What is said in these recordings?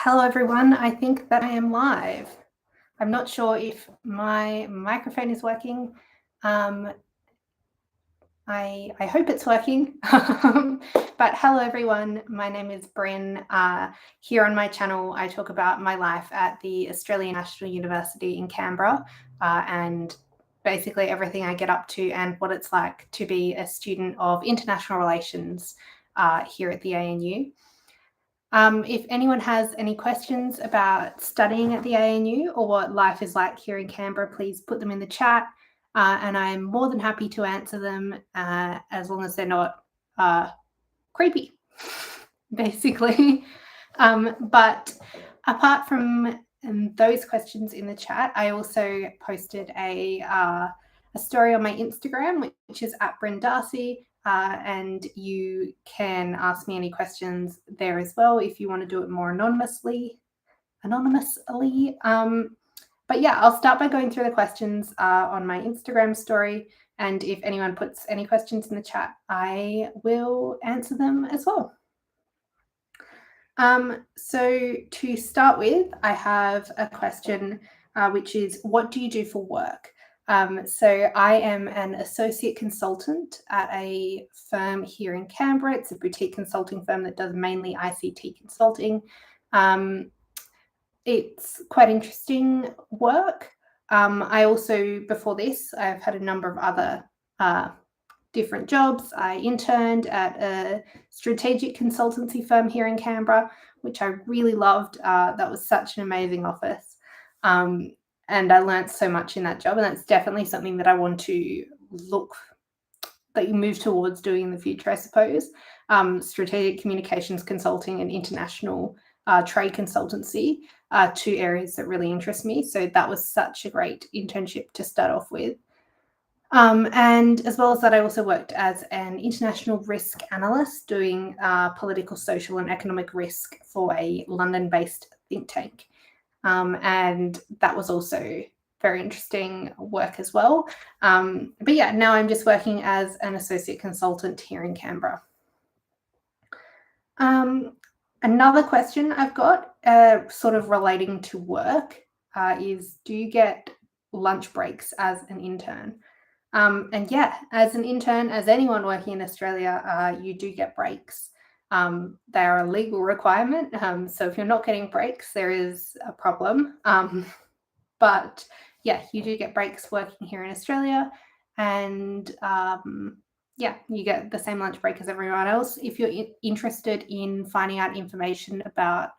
Hello, everyone. I think that I am live. I'm not sure if my microphone is working. I hope it's working. But hello, everyone. My name is Brin. Here on my channel, I talk about my life at the Australian National University in Canberra and basically everything I get up to and what it's like to be a student of international relations here at the ANU. If anyone has any questions about studying at the ANU or what life is like here in Canberra, please put them in the chat and I'm more than happy to answer them as long as they're not creepy, basically. But apart from those questions in the chat, I also posted a story on my Instagram, which is @BrinDarcy. And you can ask me any questions there as well if you want to do it more anonymously. But yeah, I'll start by going through the questions on my Instagram story. And if anyone puts any questions in the chat, I will answer them as well. So to start with, I have a question, which is, what do you do for work? So I am an associate consultant at a firm here in Canberra. It's a boutique consulting firm that does mainly ICT consulting. It's quite interesting work. I also, before this, I've had a number of other different jobs. I interned at a strategic consultancy firm here in Canberra, which I really loved. That was such an amazing office. And I learned so much in that job. And that's definitely something that I want to move towards doing in the future, I suppose. Strategic communications consulting and international trade consultancy are two areas that really interest me. So that was such a great internship to start off with. And as well as that, I also worked as an international risk analyst doing political, social and economic risk for a London-based think tank. And that was also very interesting work as well. But yeah, now I'm just working as an associate consultant here in Canberra. Another question I've got sort of relating to work is, do you get lunch breaks as an intern? And yeah, as an intern, as anyone working in Australia, you do get breaks. They are a legal requirement. So if you're not getting breaks, there is a problem. But yeah, you do get breaks working here in Australia. And yeah, you get the same lunch break as everyone else. If you're interested in finding out information about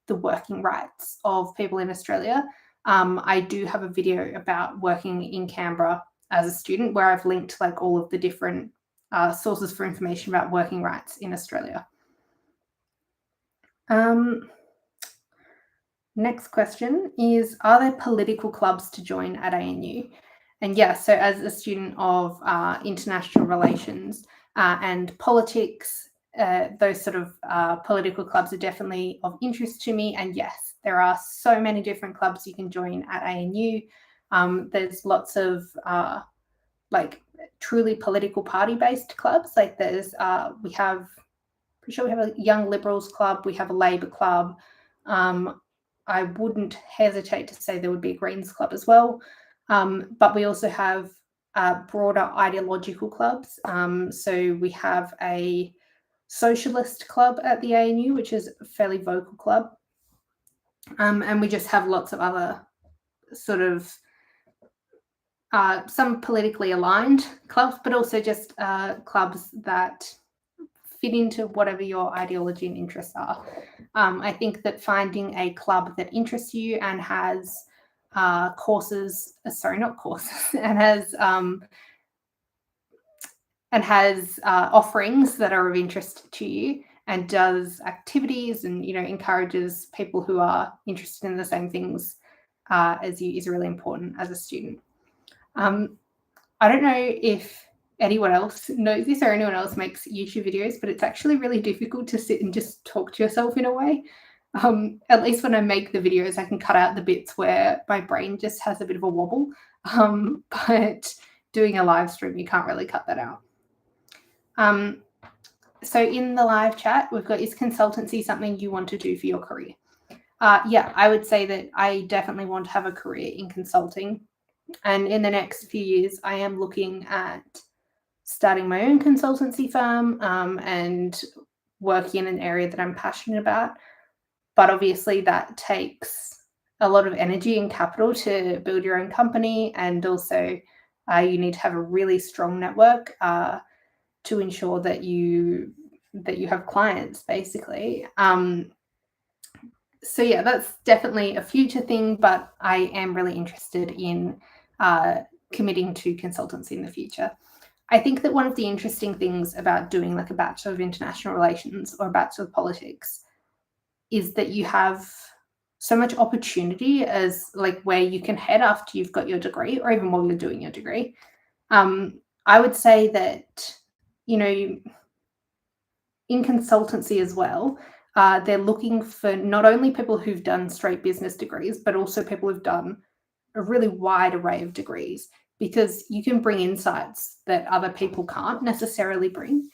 the working rights of people in Australia, I do have a video about working in Canberra as a student where I've linked like all of the different sources for information about working rights in Australia. Next question is, are there political clubs to join at ANU? And yeah, so as a student of international relations and politics, those sort of political clubs are definitely of interest to me. And yes, there are so many different clubs you can join at ANU. There's lots of like truly political party-based clubs. Like there's, we have a Young Liberals club, we have a Labor club. I wouldn't hesitate to say there would be a Greens club as well. But we also have broader ideological clubs. So we have a socialist club at the ANU, which is a fairly vocal club. And we just have lots of other sort of some politically aligned clubs, but also just clubs that fit into whatever your ideology and interests are. I think that finding a club that interests you and has offerings that are of interest to you and does activities and, you know, encourages people who are interested in the same things as you is really important as a student. I don't know if anyone else knows this or anyone else makes YouTube videos, but it's actually really difficult to sit and just talk to yourself in a way. At least when I make the videos, I can cut out the bits where my brain just has a bit of a wobble. But doing a live stream, you can't really cut that out. So in the live chat, we've got, is consultancy something you want to do for your career? Yeah, I would say that I definitely want to have a career in consulting. And in the next few years, I am looking at starting my own consultancy firm and working in an area that I'm passionate about. But obviously, that takes a lot of energy and capital to build your own company. And also, you need to have a really strong network to ensure that you have clients, basically. So yeah, that's definitely a future thing, but I am really interested in committing to consultancy in the future. I think that one of the interesting things about doing like a Bachelor of International Relations or a Bachelor of Politics is that you have so much opportunity as like where you can head after you've got your degree or even while you're doing your degree. I would say that, in consultancy as well, they're looking for not only people who've done straight business degrees, but also people who've done a really wide array of degrees, because you can bring insights that other people can't necessarily bring.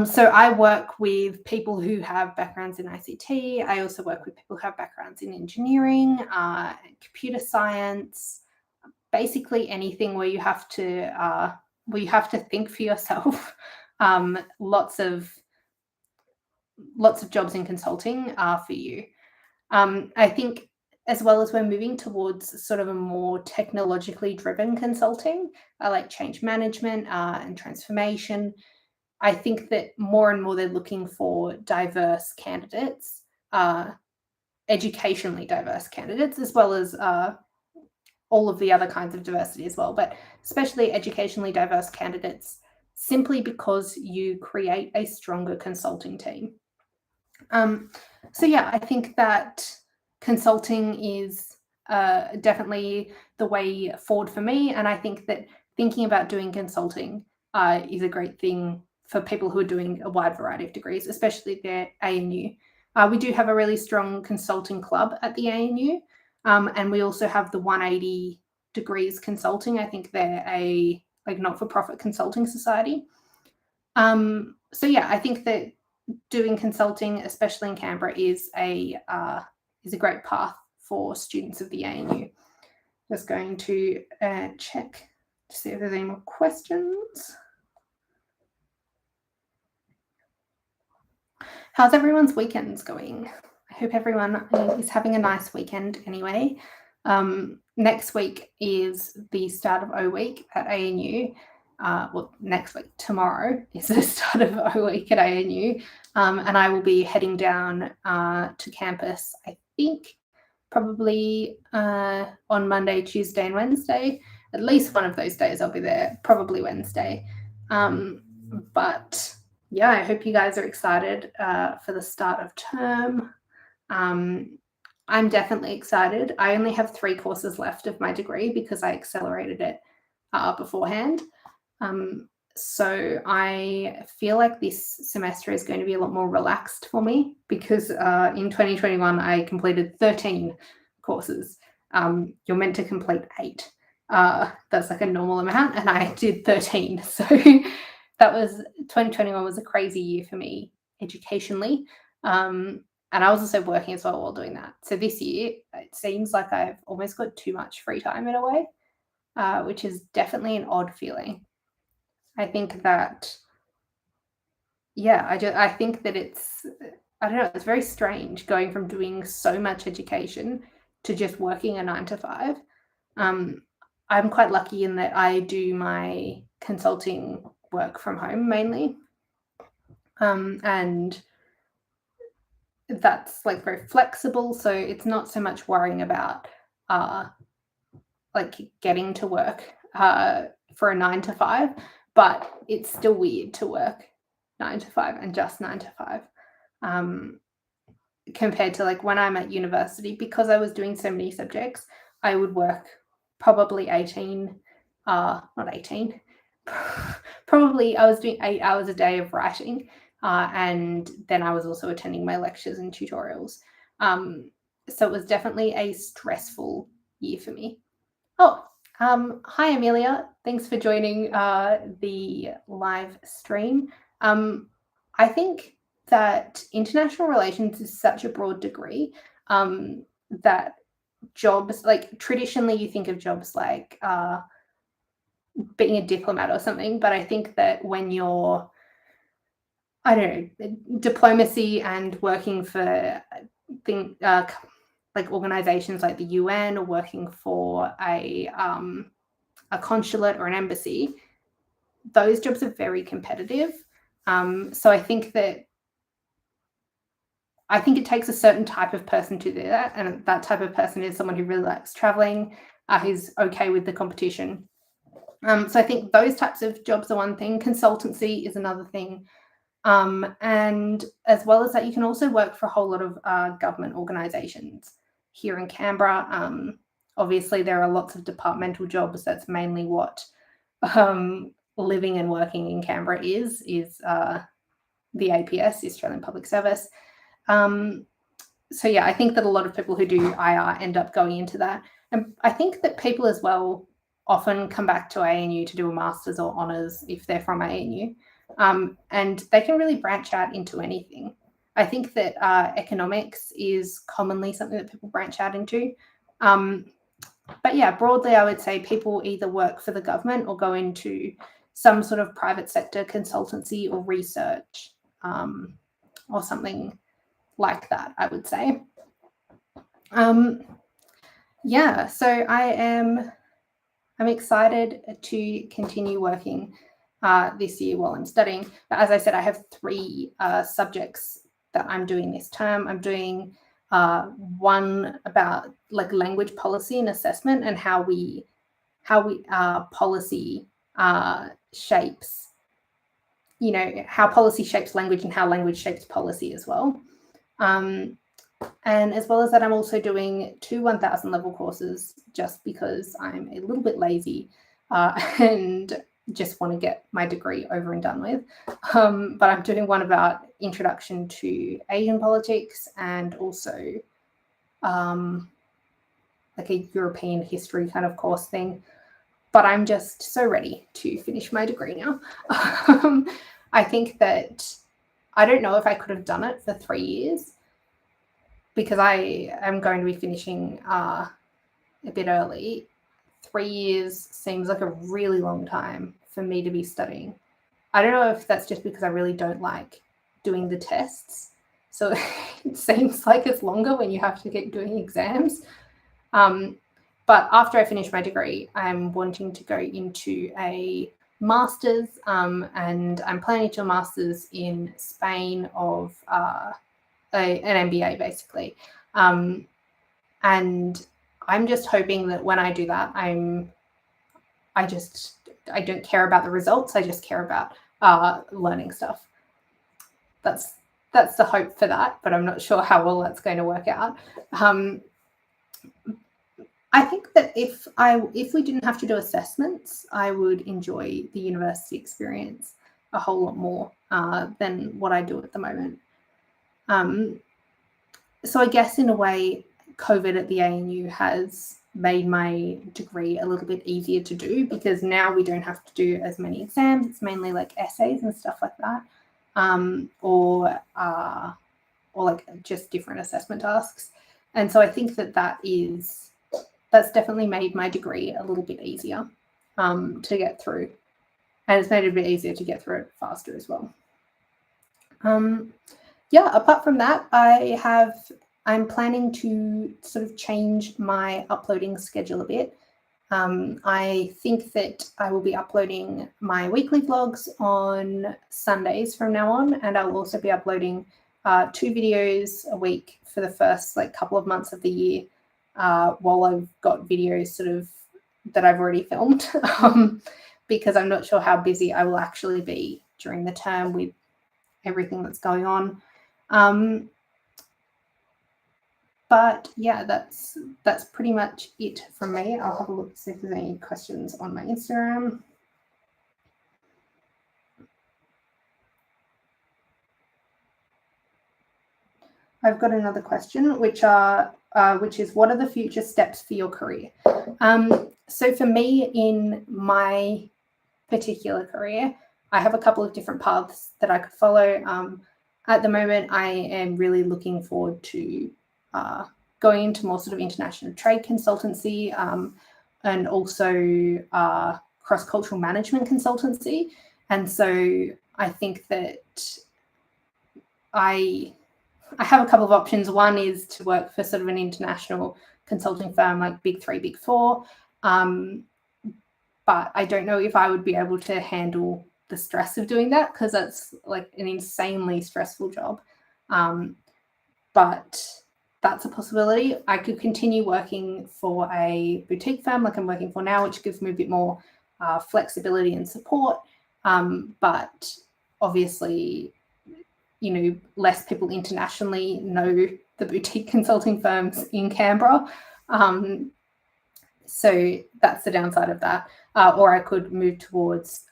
So I work with people who have backgrounds in ICT. I also work with people who have backgrounds in engineering, computer science, basically anything where you have to think for yourself. Lots of jobs in consulting are for you. I think as well as we're moving towards sort of a more technologically driven consulting, like change management and transformation, I think that more and more they're looking for diverse candidates, educationally diverse candidates, as well as all of the other kinds of diversity as well, but especially educationally diverse candidates, simply because you create a stronger consulting team. So yeah, I think that consulting is definitely the way forward for me, and I think that thinking about doing consulting is a great thing for people who are doing a wide variety of degrees, especially the ANU. We do have a really strong consulting club at the ANU, and we also have the 180 Degrees Consulting. I think they're a not-for-profit consulting society. So yeah, I think that doing consulting, especially in Canberra, is a great path for students of the ANU. Just going to check to see if there's any more questions. How's everyone's weekends going? I hope everyone is having a nice weekend anyway. Next week is the start of O Week at ANU. Well, next week, tomorrow, is the start of O Week at ANU. And I will be heading down to campus, I think, probably on Monday, Tuesday, and Wednesday. At least one of those days I'll be there, probably Wednesday. But yeah, I hope you guys are excited for the start of term. I'm definitely excited. I only have 3 courses left of my degree because I accelerated it beforehand. So I feel like this semester is going to be a lot more relaxed for me because in 2021 I completed 13 courses. You're meant to complete 8. That's like a normal amount, and I did 13. So that was 2021 was a crazy year for me educationally. And I was also working as well while doing that. So this year, it seems like I've almost got too much free time in a way, which is definitely an odd feeling. I think that, yeah, I think that it's, I don't know, it's very strange going from doing so much education to just working a 9 to 5. I'm quite lucky in that I do my consulting work from home mainly. And that's like very flexible, so it's not so much worrying about like getting to work for a 9 to 5, but it's still weird to work 9 to 5 and just 9 to 5 compared to like when I'm at university, because I was doing so many subjects. I would work probably 18, not 18, probably I was doing 8 hours a day of writing. And then I was also attending my lectures and tutorials. So it was definitely a stressful year for me. Oh, hi, Amelia. Thanks for joining the live stream. I think that international relations is such a broad degree. that jobs, like traditionally you think of jobs like being a diplomat or something, but I think that when you're, I don't know, diplomacy and working for like organizations like the UN, or working for a consulate or an embassy, those jobs are very competitive. So I think it takes a certain type of person to do that, and that type of person is someone who really likes traveling, who's okay with the competition. So I think those types of jobs are one thing. Consultancy is another thing. And as well as that, you can also work for a whole lot of government organisations here in Canberra. Obviously, there are lots of departmental jobs. That's mainly what living and working in Canberra is the APS, the Australian Public Service. So yeah, I think that a lot of people who do IR end up going into that. And I think that people as well often come back to ANU to do a master's or honours if they're from ANU. And they can really branch out into anything. I think that economics is commonly something that people branch out into. But yeah, broadly, I would say people either work for the government or go into some sort of private sector consultancy or research, or something like that, I would say. Yeah, so I'm excited to continue working this year while I'm studying. But as I said, I have 3 subjects that I'm doing this term. I'm doing one about like language policy and assessment, and how policy shapes, how policy shapes language and how language shapes policy as well. And as well as that, I'm also doing 2 1,000 level courses just because I'm a little bit lazy and just want to get my degree over and done with. But I'm doing one about introduction to Asian politics, and also like a European history kind of course thing. But I'm just so ready to finish my degree now. I think that I don't know if I could have done it for 3 years, because I am going to be finishing a bit early. 3 years seems like a really long time for me to be studying. I don't know if that's just because I really don't like doing the tests. So it seems like it's longer when you have to keep doing exams. But after I finish my degree, I'm wanting to go into a master's, and I'm planning to do a master's in Spain of an MBA basically. And I'm just hoping that when I do that, I don't care about the results. I just care about learning stuff. That's the hope for that, but I'm not sure how well that's going to work out. I think that if we didn't have to do assessments, I would enjoy the university experience a whole lot more than what I do at the moment. So I guess in a way, COVID at the ANU has made my degree a little bit easier to do, because now we don't have to do as many exams. It's mainly like essays and stuff like that, or like just different assessment tasks. And so I think that's definitely made my degree a little bit easier to get through, and it's made it a bit easier to get through it faster as well. Yeah, apart from that, I'm planning to sort of change my uploading schedule a bit. I think that I will be uploading my weekly vlogs on Sundays from now on, and I'll also be uploading 2 videos a week for the first couple of months of the year, while I've got videos sort of that I've already filmed, because I'm not sure how busy I will actually be during the term with everything that's going on. But yeah, that's pretty much it from me. I'll have a look to see if there's any questions on my Instagram. I've got another question, which is, what are the future steps for your career? So for me, in my particular career, I have a couple of different paths that I could follow. At the moment, I am really looking forward to going into more sort of international trade consultancy, and also cross-cultural management consultancy. And so I think that I have a couple of options. One is to work for sort of an international consulting firm like Big 3, Big 4. But I don't know if I would be able to handle the stress of doing that, because that's like an insanely stressful job. But that's a possibility. I could continue working for a boutique firm like I'm working for now, which gives me a bit more flexibility and support. But obviously, less people internationally know the boutique consulting firms in Canberra. So that's the downside of that. Or I could move towards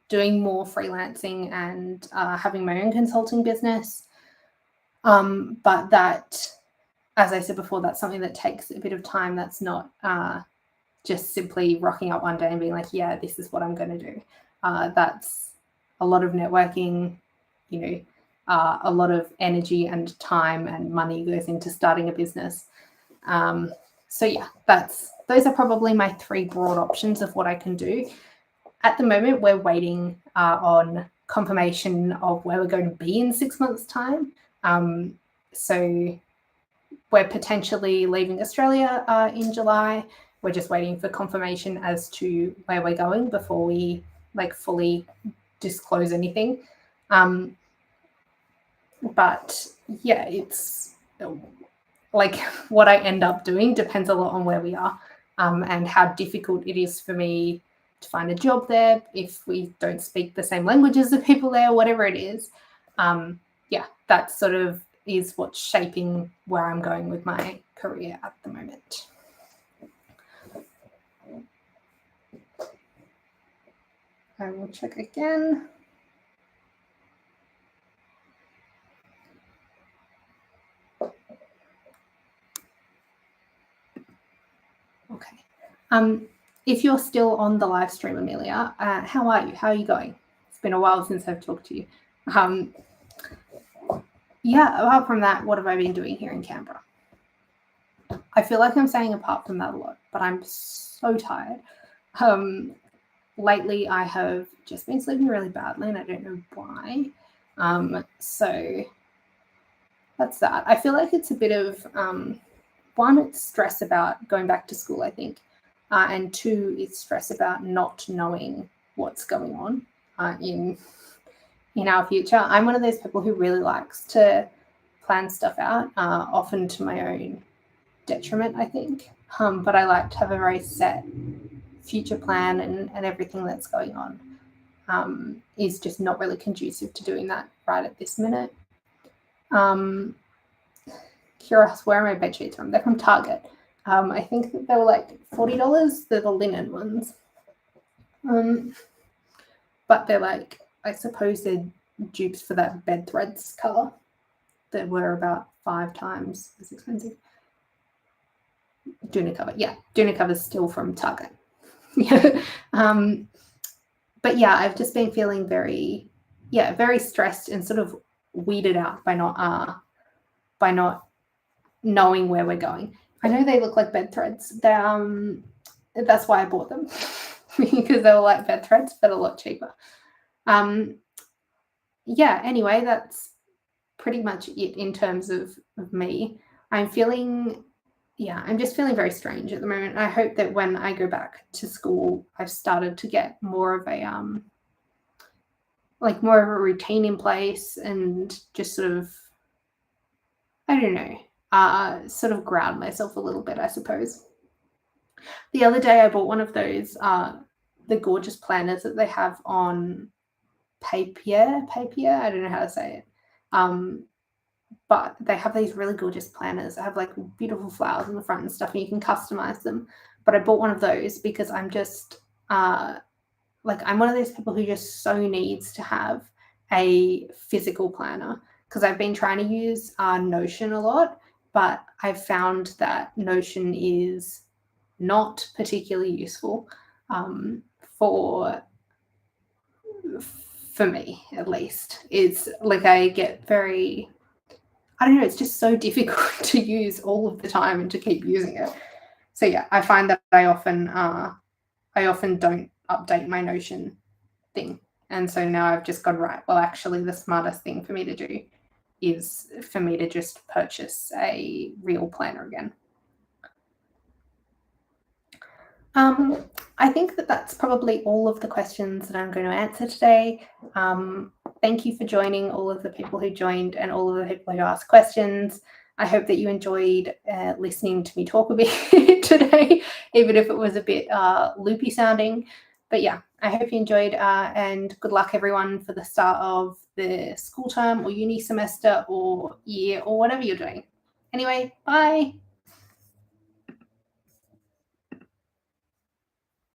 doing more freelancing and having my own consulting business. But that, as I said before, that's something that takes a bit of time. That's not just simply rocking up one day and being like, yeah, this is what I'm going to do. That's a lot of networking, a lot of energy and time and money goes into starting a business. So yeah, those are probably my 3 broad options of what I can do. At the moment, we're waiting on confirmation of where we're going to be in 6 months' time. So we're potentially leaving Australia in July. We're just waiting for confirmation as to where we're going before we fully disclose anything. But yeah, it's what I end up doing depends a lot on where we are, and how difficult it is for me to find a job there if we don't speak the same language as the people there, whatever it is. Yeah, that sort of is what's shaping where I'm going with my career at the moment. I will check again. Okay. If you're still on the live stream, Amelia, how are you? How are you going? It's been a while since I've talked to you. Yeah, apart from that, what have I been doing here in Canberra? I feel like I'm saying apart from that a lot, but I'm so tired. Lately, I have just been sleeping really badly, and I don't know why. So that's that. I feel like it's a bit of, one, it's stress about going back to school, I think. And 2, it's stress about not knowing what's going on in our future. I'm one of those people who really likes to plan stuff out, often to my own detriment, I think. But I like to have a very set future plan, and everything that's going on is just not really conducive to doing that right at this minute. Kira asks, where are my bed sheets from? They're from Target. I think that they were like $40. They're the linen ones. But they're like, I suppose they're dupes for that bed threads color that were about 5 times as expensive. Doona cover. Yeah, Doona cover's still from Target. Yeah. But yeah, I've just been feeling very stressed and sort of weirded out by not knowing where we're going. I know they look like bed threads. That's why I bought them, because they were like bed threads, but a lot cheaper. Yeah, anyway, that's pretty much it in terms of me. I'm just feeling very strange at the moment. I hope that when I go back to school, I've started to get more of a more of a routine in place, and just sort of, I don't know, sort of ground myself a little bit, I suppose. The other day I bought one of those, the gorgeous planners that they have on papier, I don't know how to say it. But they have these really gorgeous planners that have like beautiful flowers in the front and stuff, and you can customize them. But I bought one of those because I'm just I'm one of those people who just so needs to have a physical planner, because I've been trying to use Notion a lot, but I've found that Notion is not particularly useful for me, at least. It's like I get very I don't know, it's just so difficult to use all of the time and to keep using it. So yeah, I find that I often don't update my Notion thing. And so now I've just gone, right, well, actually the smartest thing for me to do is for me to just purchase a real planner again. I think that that's probably all of the questions that I'm going to answer today. Thank you for joining, all of the people who joined and all of the people who asked questions. I hope that you enjoyed listening to me talk a bit today, even if it was a bit loopy sounding. But yeah, I hope you enjoyed and good luck everyone for the start of the school term or uni semester or year or whatever you're doing. Anyway, bye.